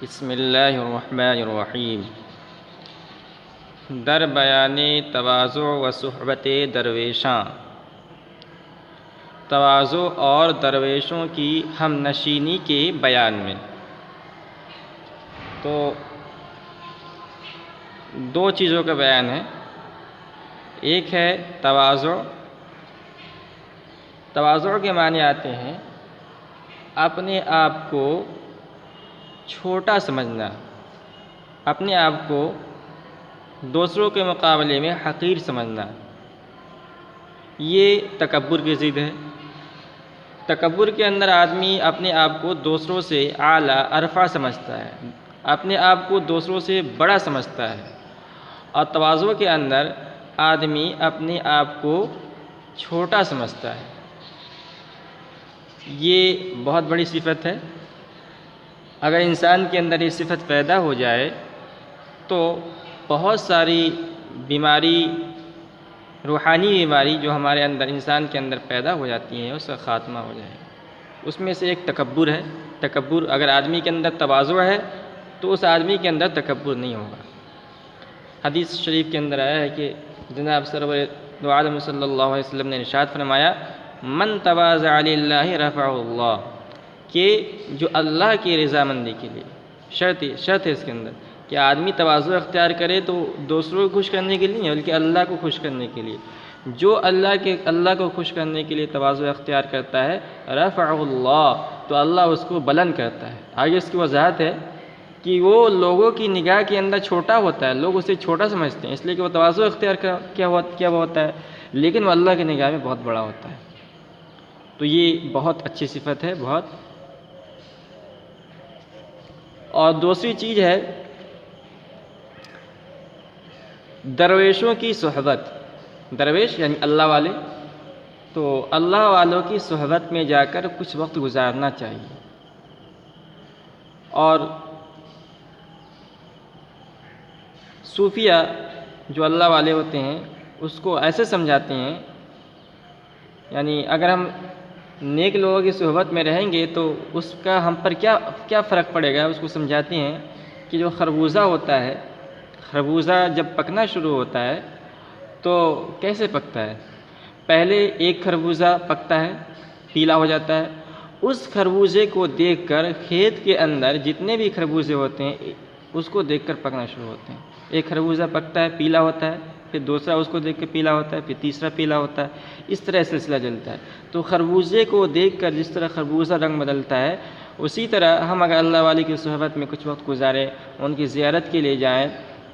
بسم اللہ الرحمن الرحیم۔ در بیان تواضع و صحبت درویشاں، تواضع اور درویشوں کی ہم نشینی کے بیان میں تو دو چیزوں کا بیان ہے۔ ایک ہے تواضع۔ تواضع کے معنی آتے ہیں اپنے آپ کو چھوٹا سمجھنا، اپنے آپ کو دوسروں کے مقابلے میں حقیر سمجھنا۔ یہ تکبر کی ضد ہے۔ تکبر کے اندر آدمی اپنے آپ کو دوسروں سے اعلیٰ ارفع سمجھتا ہے، اپنے آپ کو دوسروں سے بڑا سمجھتا ہے، اور تواضع کے اندر آدمی اپنے آپ کو چھوٹا سمجھتا ہے۔ یہ بہت بڑی صفت ہے۔ اگر انسان کے اندر یہ صفت پیدا ہو جائے تو بہت ساری بیماری، روحانی بیماری جو ہمارے اندر انسان کے اندر پیدا ہو جاتی ہیں اس کا خاتمہ ہو جائے۔ اس میں سے ایک تکبر ہے۔ تکبر، اگر آدمی کے اندر تواضع ہے تو اس آدمی کے اندر تکبر نہیں ہوگا۔ حدیث شریف کے اندر آیا ہے کہ جناب سرور دو عالم صلی اللہ علیہ وسلم نے ارشاد فرمایا، من تواضع للہ رفعہ اللہ، کہ جو اللہ کی رضامندی کے لیے شرط ہے اس کے اندر کہ آدمی تواضع اختیار کرے تو دوسروں کو خوش کرنے کے لیے نہیں بلکہ اللہ کو خوش کرنے کے لیے۔ جو اللہ کو خوش کرنے کے لیے تواضع اختیار کرتا ہے رفعہ اللہ، تو اللہ اس کو بلند کرتا ہے۔ آگے اس کی وضاحت ہے کہ وہ لوگوں کی نگاہ کے اندر چھوٹا ہوتا ہے، لوگ اسے چھوٹا سمجھتے ہیں اس لیے کہ وہ تواضع اختیار کیا ہوا ہوتا ہے، لیکن وہ اللہ کی نگاہ میں بہت بڑا ہوتا ہے۔ تو یہ بہت اچھی صفت ہے، بہت۔ اور دوسری چیز ہے درویشوں کی صحبت۔ درویش یعنی اللہ والے، تو اللہ والوں کی صحبت میں جا کر کچھ وقت گزارنا چاہیے۔ اور صوفیہ جو اللہ والے ہوتے ہیں اس کو ایسے سمجھاتے ہیں، یعنی اگر ہم نیک لوگوں کی صحبت میں رہیں گے تو اس کا ہم پر کیا فرق پڑے گا۔ اس کو سمجھاتے ہیں کہ جو خربوزہ ہوتا ہے، خربوزہ جب پکنا شروع ہوتا ہے تو کیسے پکتا ہے؟ پہلے ایک خربوزہ پکتا ہے، پیلا ہو جاتا ہے، اس خربوزے کو دیکھ کر کھیت کے اندر جتنے بھی خربوزے ہوتے ہیں اس کو دیکھ کر پکنا شروع ہوتے ہیں۔ ایک خربوزہ پکتا ہے، پیلا ہوتا ہے، پھر دوسرا اس کو دیکھ کے پیلا ہوتا ہے، پھر تیسرا پیلا ہوتا ہے، اس طرح سلسلہ چلتا ہے۔ تو خربوزے کو دیکھ کر جس طرح خربوزہ رنگ بدلتا ہے، اسی طرح ہم اگر اللہ والی کی صحبت میں کچھ وقت گزاریں، ان کی زیارت کے لیے جائیں،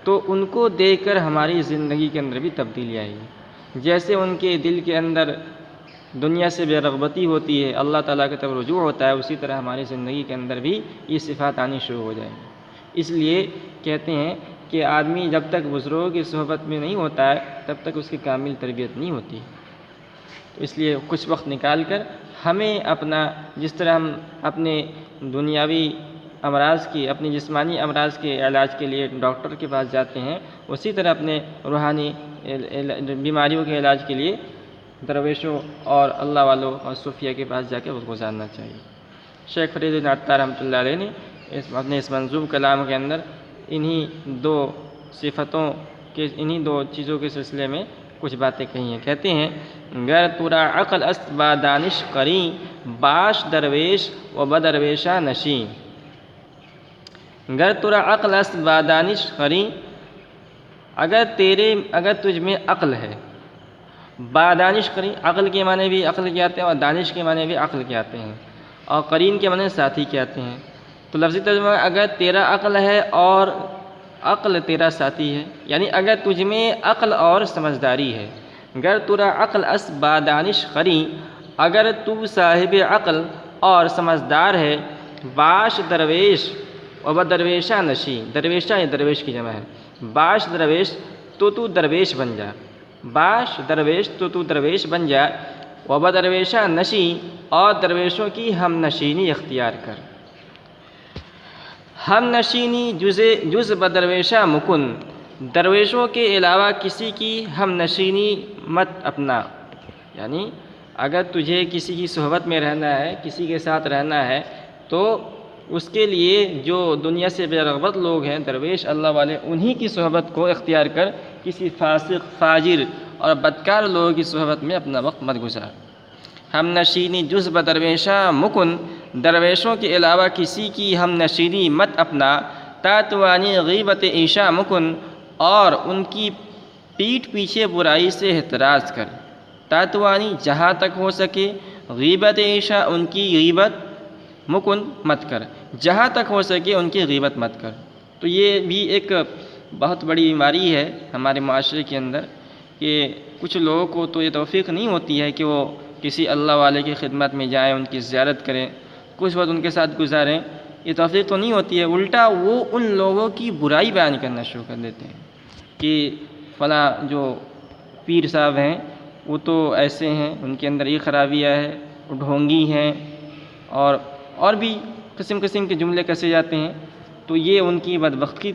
تو ان کو دیکھ کر ہماری زندگی کے اندر بھی تبدیلی آئے گی۔ جیسے ان کے دل کے اندر دنیا سے بے رغبتی ہوتی ہے، اللہ تعالیٰ کی طرف رجوع ہوتا ہے، اسی طرح ہماری زندگی کے اندر بھی یہ صفات آنی شروع ہو جائیں گی۔ اس لیے کہتے ہیں کہ آدمی جب تک بزرگوں کی صحبت میں نہیں ہوتا ہے تب تک اس کی کامل تربیت نہیں ہوتی۔ اس لیے کچھ وقت نکال کر ہمیں اپنا، جس طرح ہم اپنے دنیاوی امراض کی، اپنی جسمانی امراض کے علاج کے لیے ڈاکٹر کے پاس جاتے ہیں، اسی طرح اپنے روحانی بیماریوں کے علاج کے لیے درویشوں اور اللہ والوں اور صوفیہ کے پاس جا کے وقت گزارنا چاہیے۔ شیخ فرید بن عطار رحمۃ اللہ علیہ نے اپنے اس منظوم کلام کے اندر انہی دو صفتوں کے، انہی دو چیزوں کے سلسلے میں کچھ باتیں کہی ہیں۔ کہتے ہیں، گر تورا عقل است با دانش قریں، باش درویش و بدرویشہ نشیں۔ گر تورا عقل است با دانش قریں، اگر تجھ میں عقل ہے، با دانش قریں، عقل کے معنی بھی عقل کے آتے ہیں اور دانش کے معنی بھی عقل کے آتے ہیں، اور قرین کے معنی ساتھی کے آتے ہیں۔ تو لفظی ترجمہ، اگر تیرا عقل ہے اور عقل تیرا ساتھی ہے، یعنی اگر تجھ میں عقل اور سمجھداری ہے۔ گر تورا عقل اس با دانش قریں، اگر تو صاحب عقل اور سمجھدار ہے، باش درویش و بدرویشہ نشیں، درویشہ یا درویش کی جمع ہے، باش درویش تو درویش بن جا، باش درویش تو درویش بن جا، و بدرویشہ نشیں، اور درویشوں کی ہم نشینی اختیار کر۔ ہم نشینی جز بدرویشہ مکن، درویشوں کے علاوہ کسی کی ہم نشینی مت اپنا۔ یعنی اگر تجھے کسی کی صحبت میں رہنا ہے، کسی کے ساتھ رہنا ہے، تو اس کے لیے جو دنیا سے بے رغبت لوگ ہیں درویش اللہ والے، انہی کی صحبت کو اختیار کر کسی فاسق، فاجر اور بدکار لوگوں کی صحبت میں اپنا وقت مت گزار۔ ہم نشینی جز بدرویشاں مکن، درویشوں کے علاوہ کسی کی ہم نشینی مت اپنا، تاتوانی غیبت عیشا مکن، اور ان کی پیٹھ پیچھے برائی سے احتراز کر۔ تاتوانی جہاں تک ہو سکے، غیبت عیشا ان کی غیبت مکن مت کر، جہاں تک ہو سکے ان کی غیبت مت کر۔ تو یہ بھی ایک بہت بڑی بیماری ہے ہمارے معاشرے کے اندر کہ کچھ لوگوں کو تو یہ توفیق نہیں ہوتی ہے کہ وہ کسی اللہ والے کی خدمت میں جائیں، ان کی زیارت کریں، کچھ وقت ان کے ساتھ گزاریں، یہ توفیق تو نہیں ہوتی ہے، الٹا وہ ان لوگوں کی برائی بیان کرنا شروع کر دیتے ہیں کہ فلاں جو پیر صاحب ہیں وہ تو ایسے ہیں، ان کے اندر یہ خرابیاں ہے، وہ ڈھونگی ہیں، اور بھی قسم قسم کے جملے کسے جاتے ہیں۔ تو یہ ان کی بدبختی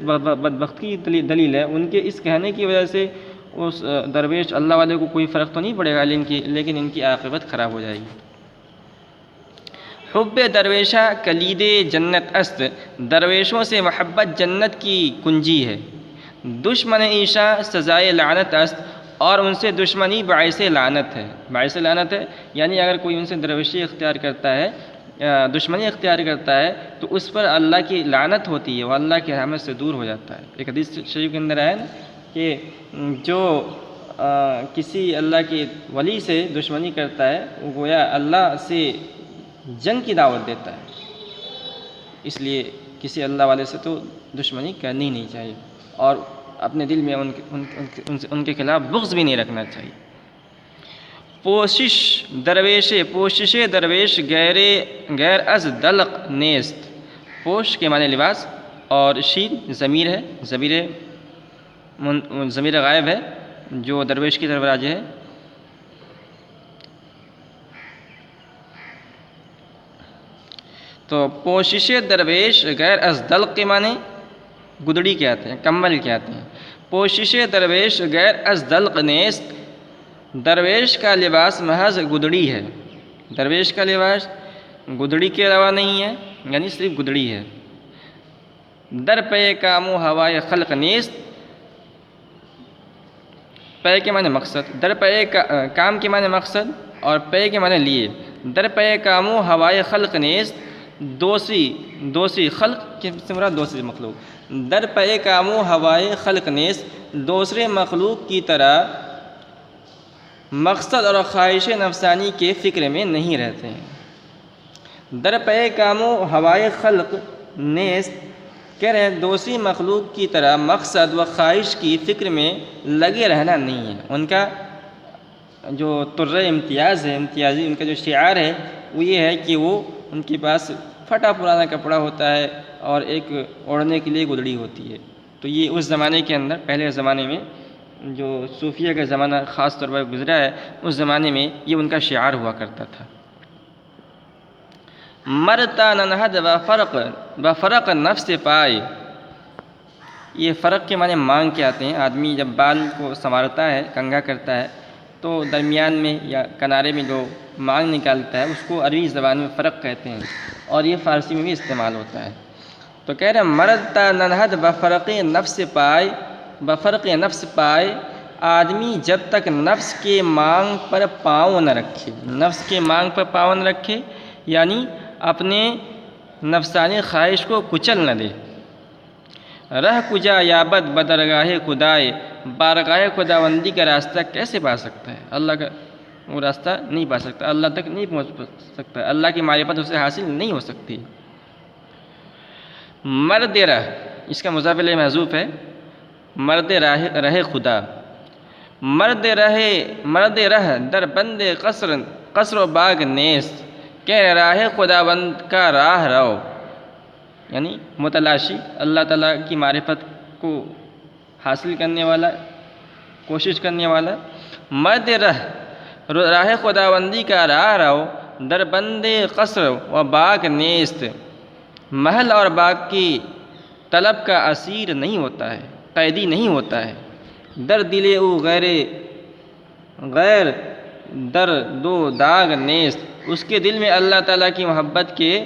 کی دلیل ہے۔ ان کے اس کہنے کی وجہ سے اس درویش اللہ والے کو کوئی فرق تو نہیں پڑے گا، لیکن ان کی عاقبت خراب ہو جائے گی۔ حب درویشہ کلید جنت است، درویشوں سے محبت جنت کی کنجی ہے۔ دشمن عیشا سزائے لعنت است، اور ان سے دشمنی باعث لعنت ہے۔ باعث لعنت ہے یعنی اگر کوئی ان سے درویشی اختیار کرتا ہے، دشمنی اختیار کرتا ہے، تو اس پر اللہ کی لعنت ہوتی ہے، وہ اللہ کی رحمت سے دور ہو جاتا ہے۔ ایک حدیث شریف کے اندر ہے کہ جو کسی اللہ کے ولی سے دشمنی کرتا ہے وہ گویا اللہ سے جنگ کی دعوت دیتا ہے، اس لیے کسی اللہ والے سے تو دشمنی کرنی نہیں چاہیے، اور اپنے دل میں ان کے خلاف بغض بھی نہیں رکھنا چاہیے۔ پوشش درویش غیر از دلق نیست، پوش کے معنی لباس، اور شین ضمیر ہے، ضمیر غائب ہے جو درویش کی طرف راجع ہے۔ تو پوشش درویش غیر از دلق کے معنی گدڑی کے آتے ہیں، کمبل کے آتے ہیں۔ پوشش درویش غیر از دلق نیست، درویش کا لباس محض گدڑی ہے، درویش کا لباس گدڑی کے علاوہ نہیں ہے، یعنی صرف گدڑی ہے۔ در پے کام و ہوائے خلق نیست، پے کے معنی مقصد، در پے کام کے معنی مقصد اور پے کے معنی لیے۔ در پے کام و ہوائے خلق نیست، دوسری خلق کے سے مراد دوسری مخلوق، در پے کام و ہوائے خلق نیست، دوسرے مخلوق کی طرح مقصد اور خواہش نفسانی کے فکر میں نہیں رہتے ہیں۔ در پے کام و ہوائے خلق نیست کہہ رہے ہیں دوسری مخلوق کی طرح مقصد و خواہش کی فکر میں لگے رہنا نہیں ہے۔ ان کا جو طرۂ امتیاز ہے، امتیازی ان کا جو شعار ہے وہ یہ ہے کہ وہ ان کے پاس پھٹا پرانا کپڑا ہوتا ہے اور ایک اوڑھنے کے لیے گدڑی ہوتی ہے۔ تو یہ اس زمانے کے اندر، پہلے زمانے میں جو صوفیہ کا زمانہ خاص طور پر گزرا ہے، اس زمانے میں یہ ان کا شعار ہوا کرتا تھا۔ مرتا ننہد و فرق نفس پائے، یہ فرق کے معنی مانگ کے آتے ہیں۔ آدمی جب بال کو سنوارتا ہے، کنگھا کرتا ہے، تو درمیان میں یا کنارے میں جو مانگ نکالتا ہے اس کو عربی زبان میں فرق کہتے ہیں، اور یہ فارسی میں بھی استعمال ہوتا ہے۔ تو کہہ رہے ہیں مرتا ننہد بفرق نفس پائے، بفرق نفس پائے، آدمی جب تک نفس کے مانگ پر پاؤں نہ رکھے، نفس کے مانگ پر پاؤں نہ رکھے یعنی اپنے نفسانی خواہش کو کچل نہ دے۔ رہ کجا یابد بدرگاہ خدائے، بارگاہ خداوندی کا راستہ کیسے پا سکتا ہے؟ اللہ کا وہ راستہ نہیں پا سکتا، اللہ تک نہیں پہنچ سکتا، اللہ کی معرفت اسے حاصل نہیں ہو سکتی۔ مرد رہ، اس کا مضاف الیہ محذوف ہے، مرد رہ خدا، مرد رہ در بند قصر و باغ نیست، کہ راہ خداوند کا راہ رو، یعنی متلاشی، اللہ تعالیٰ کی معرفت کو حاصل کرنے والا، کوشش کرنے والا۔ مرد راہ خداوندی کا راہ رو، در بند قصر و باغ نیست، محل اور باغ کی طلب کا اسیر نہیں ہوتا ہے، قیدی نہیں ہوتا ہے۔ در دل او غیر در دو داغ نیست، اس کے دل میں اللہ تعالیٰ کی محبت کے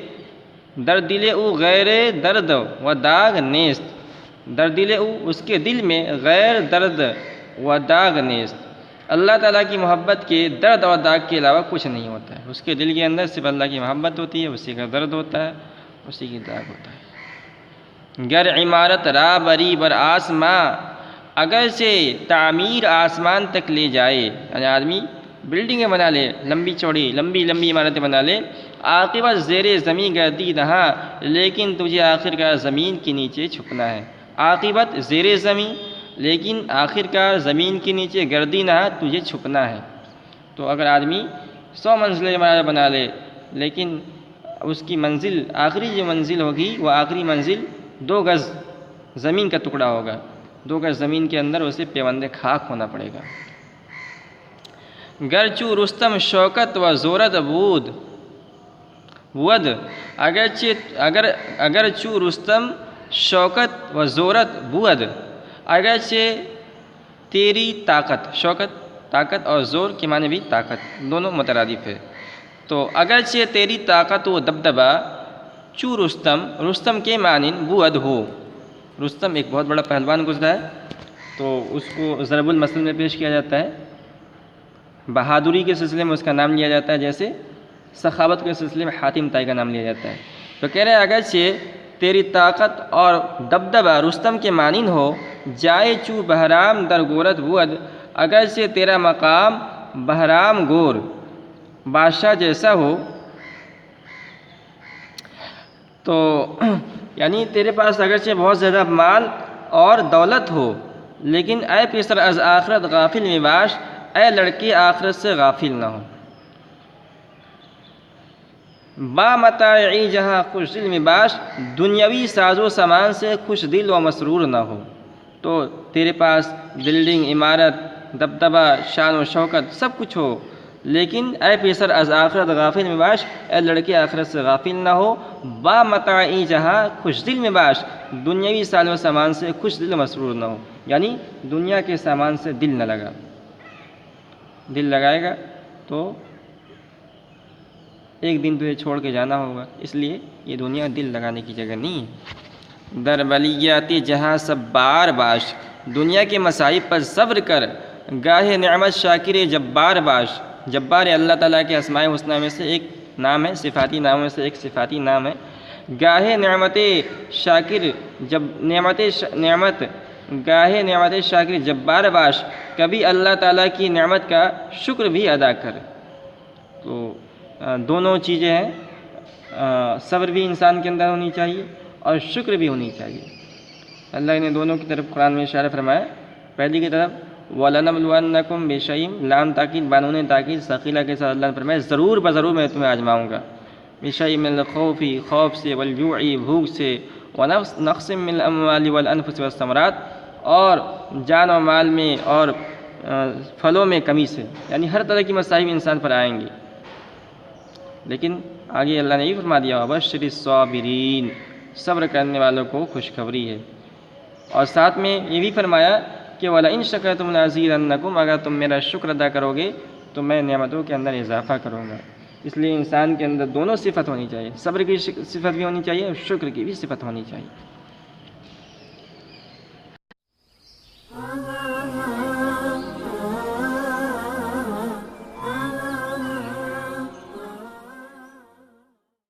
در دل او غیر درد و داغ نیست، در دل او اس کے دل میں غیر درد و داغ نیست، اللہ تعالیٰ کی محبت کے درد اور داغ کے علاوہ کچھ نہیں ہوتا ہے۔ اس کے دل کے اندر صرف اللہ کی محبت ہوتی ہے، اسی کا درد ہوتا ہے، اسی کی داغ ہوتا ہے۔ گر عمارت راہ بری بر آسماں، اگر سے تعمیر آسمان تک لے جائے، یعنی آدمی بلڈنگیں بنا لے، لمبی چوڑی لمبی لمبی عمارتیں بنا لے، عاقبت زیر زمین گردی نہاں، لیکن تجھے آخر کار زمین کے نیچے چھپنا ہے۔ عاقبت زیر زمین، لیکن آخر کار زمین کے نیچے گردی نہاں، تجھے چھپنا ہے۔ تو اگر آدمی 100 منزلیں عمارت بنا لے، لیکن اس کی منزل، آخری جو منزل ہوگی، وہ آخری منزل 2 گز زمین کا ٹکڑا ہوگا، 2 گز زمین کے اندر اسے پیوند خاک ہونا پڑے گا۔ گرچو رستم شوکت و زورت بود اگر چو رستم شوکت و زورت بود، اگرچہ تیری طاقت، شوکت طاقت اور زور کے معنی بھی طاقت، دونوں مترادف ہے۔ تو اگرچہ تیری طاقت و دبدبا، چو رستم، رستم کے معنی بود ہو، رستم ایک بہت بڑا پہلوان گزرا ہے، تو اس کو ضرب المثل میں پیش کیا جاتا ہے۔ بہادری کے سلسلے میں اس کا نام لیا جاتا ہے، جیسے سخاوت کے سلسلے میں حاتم طائی کا نام لیا جاتا ہے۔ تو کہہ رہے ہیں اگرچہ تیری طاقت اور دبدبا رستم کے مانند ہو، جائے چو بہرام در گورت بود، اگرچہ تیرا مقام بہرام گور بادشاہ جیسا ہو، تو یعنی تیرے پاس اگرچہ بہت زیادہ مال اور دولت ہو، لیکن اے پسر از آخرت غافل می باش، اے لڑکی آخرت سے غافل نہ ہو۔ با متاعی جہاں خوش دل می باش، دنیاوی ساز و سامان سے خوش دل و مسرور نہ ہو۔ تو تیرے پاس بلڈنگ، عمارت، دبدبا، شان و شوکت سب کچھ ہو، لیکن اے پیسر از آخرت غافل میں باش، اے لڑکے آخرت سے غافل نہ ہو۔ با متاعی جہاں خوش دل میں باش، دنیاوی ساز و سامان سے خوش دل و مسرور نہ ہو، یعنی دنیا کے سامان سے دل نہ لگا، دل لگائے گا تو ایک دن تجھے چھوڑ کے جانا ہوگا، اس لیے یہ دنیا دل لگانے کی جگہ نہیں ہے۔ در بلیات جہاں سب بار باش، دنیا کے مصائب پر صبر کر، گاہے نعمت شاکر جبار باش۔ جبار اللہ تعالیٰ کے اسماء الحسنی میں سے ایک نام ہے، صفاتی ناموں میں سے ایک صفاتی نام ہے۔ گاہے نعمت شاکر جب نعمت گاہے نعمت شاکر جبار باش، کبھی اللہ تعالیٰ کی نعمت کا شکر بھی ادا کر۔ تو دونوں چیزیں ہیں، صبر بھی انسان کے اندر ہونی چاہیے اور شکر بھی ہونی چاہیے۔ اللہ نے دونوں کی طرف قرآن میں اشارہ فرمایا۔ پہلی کی طرف وَلَنَبْلُوَنَّكُمْ بِشَيْءٍ، لام تاکید بانون تاکید ثقیلہ کے ساتھ اللہ نے فرمایا ضرور بضرور میں تمہیں آزماؤں گا۔ بِشَيْءٍ مِّنَ الْخَوْفِ، خوف سے، وَالْجُوعِ، بھوک سے، وَنَقْصٍ مِّنَ الْأَمْوَالِ وَالْأَنفُسِ وَالثَّمَرَاتِ، اور جان و مال میں اور پھلوں میں کمی سے، یعنی ہر طرح کی مصائب انسان پر آئیں گی۔ لیکن آگے اللہ نے یہ فرما دیا وَبَشِّرِ الصَّابِرِينَ، صبر کرنے والوں کو خوشخبری ہے۔ اور ساتھ میں یہ بھی فرمایا کہ وَلَئِن شَكَرْتُمْ لَأَزِيدَنَّكُمْ، اگر تم میرا شکر ادا کرو گے تو میں نعمتوں کے اندر اضافہ کروں گا۔ اس لیے انسان کے اندر دونوں صفت ہونی چاہیے، صبر کی صفت بھی ہونی چاہیے اور شکر کی بھی صفت ہونی چاہیے۔